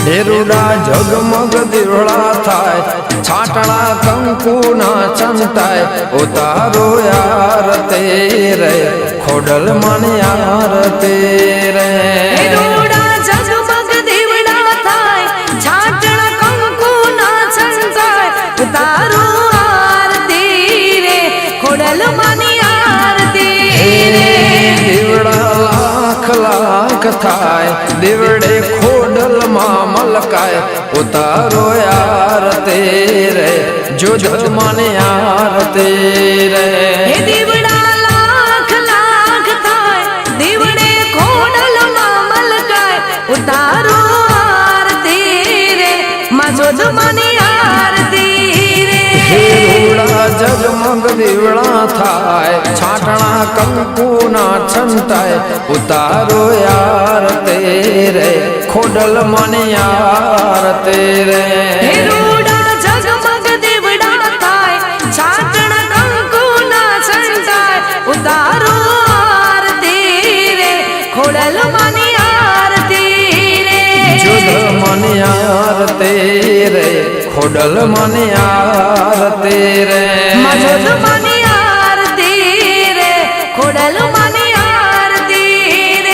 ढेरुड़ा जगमग दिवड़ा थाय छाटड़ा कंकु ना चंताय उतारो यार तेरे खोडल मन यार तेरे ढेरुड़ा जगमग दिवड़ा थाय छाटड़ा कंकु ना चंताय उतारो यार तेरे खोडल मन यार तेरे दिवड़ा लाख लाख थाय दिवड़े खोडल मलकाय उतारो यार तेरे जुझ मन यार तेरे दिवड़ा लाख लाख थाय दिवड़े खोडल मलकाय उतारो यार तेरे जुझ मन यार तेरे ढेरुड़ा जगमग दिवड़ा थाय छाटना कंकु ना छंताय उतारो यार तेरे खोडल मन यार तेरे ढेरुड़ा जगमग दिवड़ा थाय छाटना कंकु ना छंताय उतारो यार तेरे खोडल मन यार तेरे जुध मन यार तेरे खोडल मन यार तेरे जुध मन यार तेरे खोडल मन यार तेरे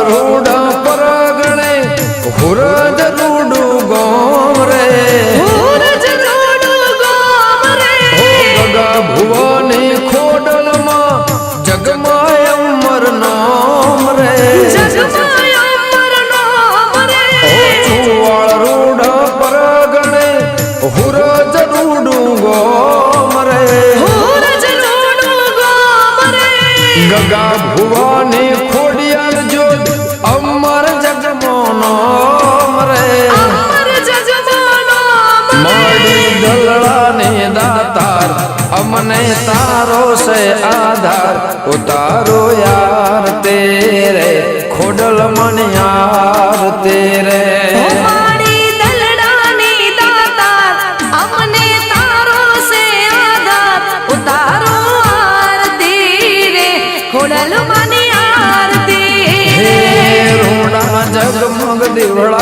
रूड़ा परगणे हुरज रूडू गोम रे हुरज रूडू गोम रे गगा भुवने खोडल मां जगमाय अमर नाम रे जगमाय अमर नाम रे चुवाड़ रूड़ा परगणे हुरज रूडू गोम रे हुरज रूडू गोम रे गगा भुवने खोडियाल जो अमर जगमोनो रे अमर जगमोनो माड़ी दलड़ा ने दातार हमने तारो से आधार उतारो यार तेरे खोडल मन यार तेरे माड़ी दलड़ा ने दातार हमने तारो से आधार उतारो यार तेरे खोडल मन यार तेरे जगमग दिवड़ा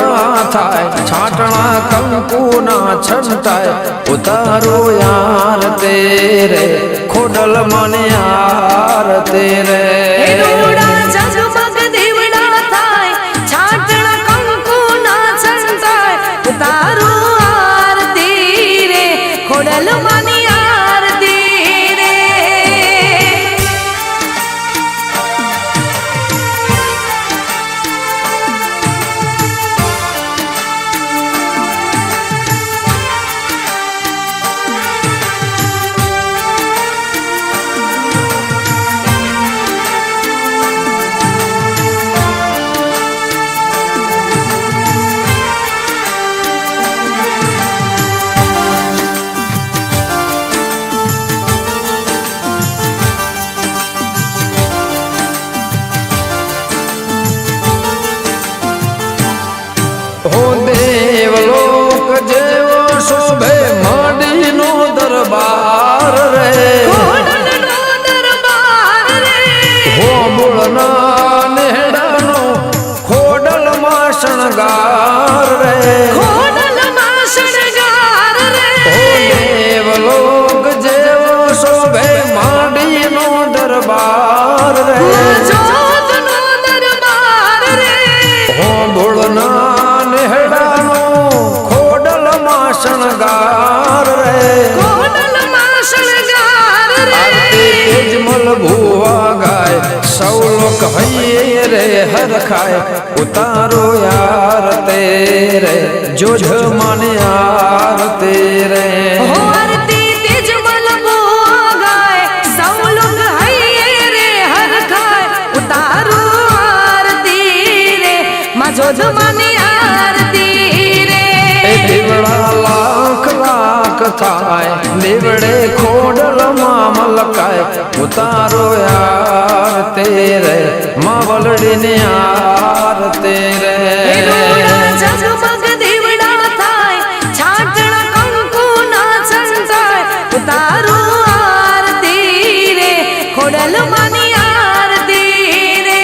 थाय छाटना कंकु ना छंताय उतारो यार तेरे खोडल मन यार तेरे जगमग दिवड़ा थाय छाटना कंकु ना छंताय उतारो यार तेरे खोडल मन यार तेरे हो देवलोक जेवो शोभे माडी नो दरबार रे खोडल नो दरबार रे हो मुळना नेहड़ा नो खोडल मा शणगार रे खोडल मा शणगार रे हो देवलोक जेवो शोभे माडी नो दरबार रे जोत नो दरबार रे हो मुळना नेहड़ा नो खोडल मा शणगार रे खोडल मा शणगार रे तेजमल भुवा गाय सौ लोक हइये रे हर खाए उतारो यार तेरे जोझ मन यार तेरे हो आरती तेजमल भुवा गाय માની આરતી રે એ દીવડા લાખ લાખ થાય દીવડે ખોડલમાં મલકાય ઉતારો યાર તેરે માવલડીની આરતી રે જગમગ દીવડા થાય છાટણા કંકુ ના છંટાય ઉતારો આરતી રે ખોડલ માની આરતી રે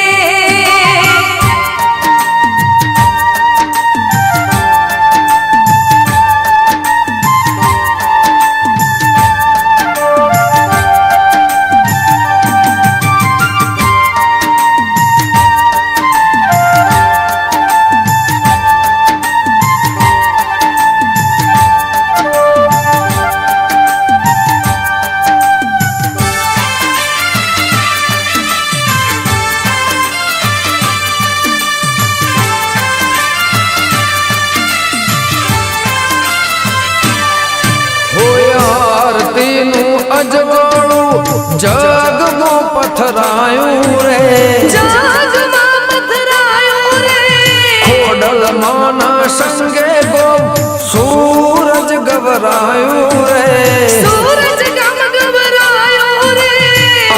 અજવાળું જગમાં પથરાયું રે જગમાં પથરાયું રે ખોડલ માના સંગે ગો સૂરજ ગવરાયું રે સૂરજ ગમગવરાયો રે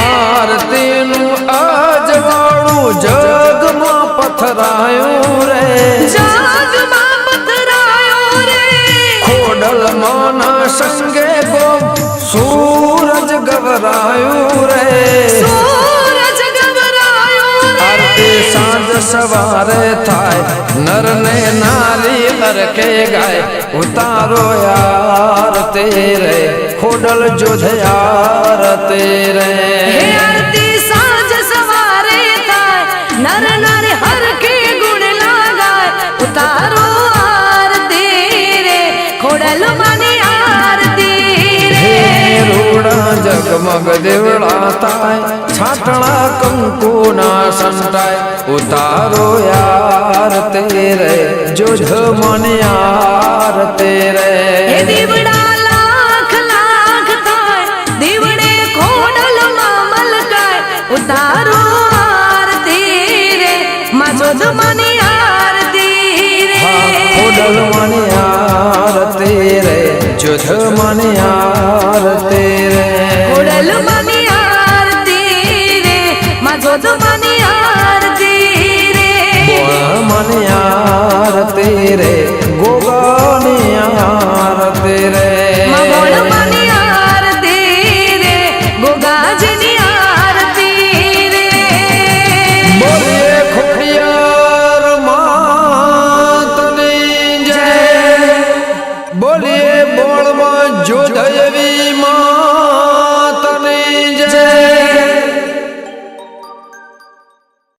આરતીનું અજવાળું જગમાં પથરાયું રે જગમાં પથરાયો રે ખોડલ માના સંગે ગો સૂરજ ગવરાયું રે સૂરજ ગવરાયો રે આરતી સાંજ સવારે થાય નર ને નારી હરકે ગાય ઉતારો યાર તેરે ખોડલ જોધે યાર તેરે હે આરતી સાંજ સવારે થાય નર નારી હરખે ગુણ લાગાય ઉતારો આરતી રે ખોડલ માની આરતી રે રૂડા જગમગ દેવળા થાય છાટણા કંકુ ના સંટાય ઉતારો યાર તેરે જોધ મને યાર તેરે હે દીવડા લાખ લાખ થાય દીવડે ખોડલમાં મલકાય ઉતારો આરતી રે માં જોધ માની આરતી રે ખોડલ મને યાર તેરે જોધ મને યાર તેરે ખોડલ માની આરતી રે માં જોધ માની આરતી રે બોળ મને યાર તેરે ગોગાની યાર તેરે માં બોળ માની આરતી રે ગોગાજની આરતી રે બોલીએ ખોડિયાર માતની જય બોલીએ બોળમાં જોધયે